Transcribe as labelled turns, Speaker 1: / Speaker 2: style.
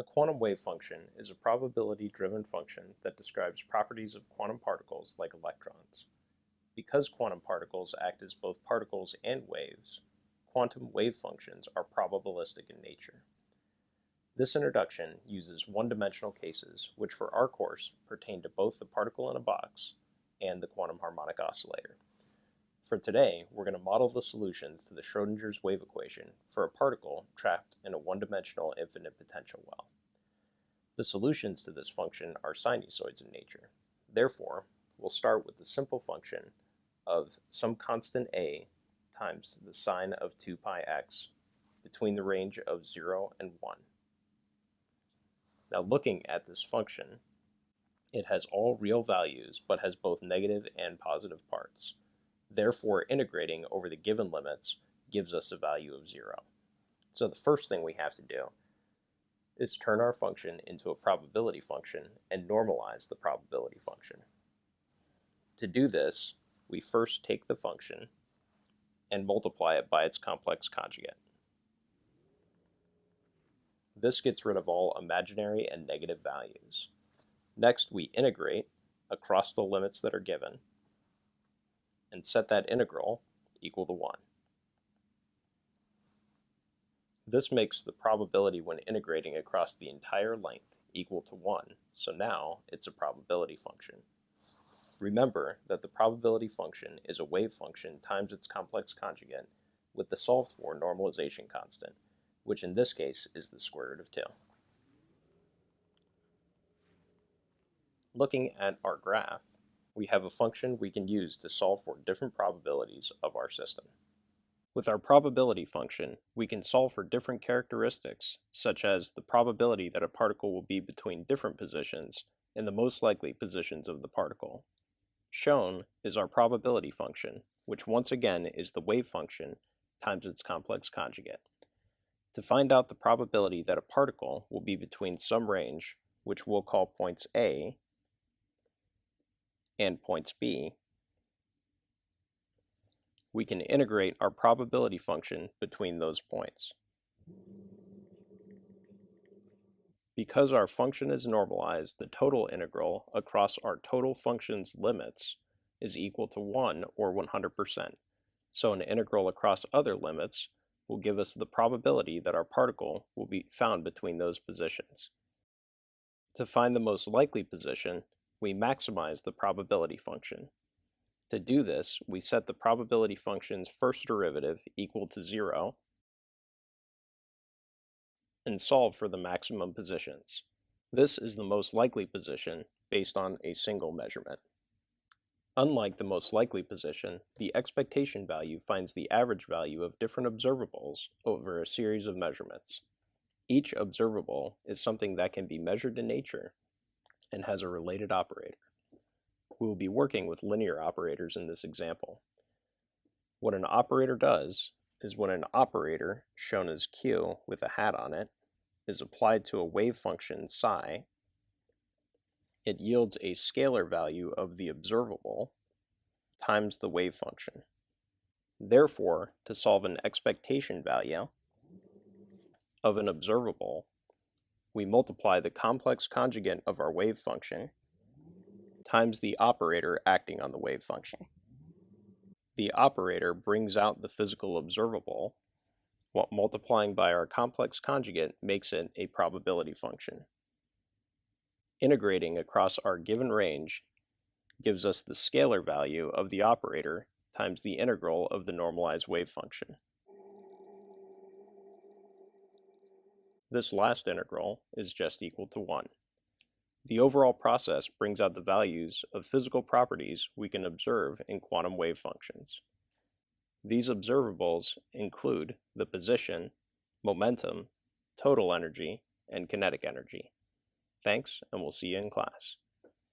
Speaker 1: A quantum wave function is a probability-driven function that describes properties of quantum particles like electrons. Because quantum particles act as both particles and waves, quantum wave functions are probabilistic in nature. This introduction uses one-dimensional cases, which for our course pertain to both the particle in a box and the quantum harmonic oscillator. For today, we're going to model the solutions to the Schrodinger's wave equation for a particle trapped in a one-dimensional infinite potential well. The solutions to this function are sinusoids in nature. Therefore, we'll start with the simple function of some constant a times the sine of 2 pi x between the range of 0 and 1. Now looking at this function, it has all real values but has both negative and positive parts. Therefore, integrating over the given limits gives us a value of 0. So the first thing we have to do is turn our function into a probability function and normalize the probability function. To do this, we first take the function and multiply it by its complex conjugate. This gets rid of all imaginary and negative values. Next, we integrate across the limits that are given and set that integral equal to 1. This makes the probability when integrating across the entire length equal to 1, so now it's a probability function. Remember that the probability function is a wave function times its complex conjugate with the solved for normalization constant, which in this case is the square root of 2. Looking at our graph, we have a function we can use to solve for different probabilities of our system. With our probability function, we can solve for different characteristics, such as the probability that a particle will be between different positions and the most likely positions of the particle. Shown is our probability function, which once again is the wave function times its complex conjugate. To find out the probability that a particle will be between some range, which we'll call points A and points B, we can integrate our probability function between those points. Because our function is normalized, the total integral across our total function's limits is equal to 1 or 100%. So an integral across other limits will give us the probability that our particle will be found between those positions. To find the most likely position, we maximize the probability function. To do this, we set the probability function's first derivative equal to 0 and solve for the maximum positions. This is the most likely position based on a single measurement. Unlike the most likely position, the expectation value finds the average value of different observables over a series of measurements. Each observable is something that can be measured in nature and has a related operator. We will be working with linear operators in this example. What an operator does is when an operator, shown as Q with a hat on it, is applied to a wave function psi, it yields a scalar value of the observable times the wave function. Therefore, to solve an expectation value of an observable, we multiply the complex conjugate of our wave function times the operator acting on the wave function. The operator brings out the physical observable, while multiplying by our complex conjugate makes it a probability function. Integrating across our given range gives us the scalar value of the operator times the integral of the normalized wave function. This last integral is just equal to 1. The overall process brings out the values of physical properties we can observe in quantum wave functions. These observables include the position, momentum, total energy, and kinetic energy. Thanks, and we'll see you in class.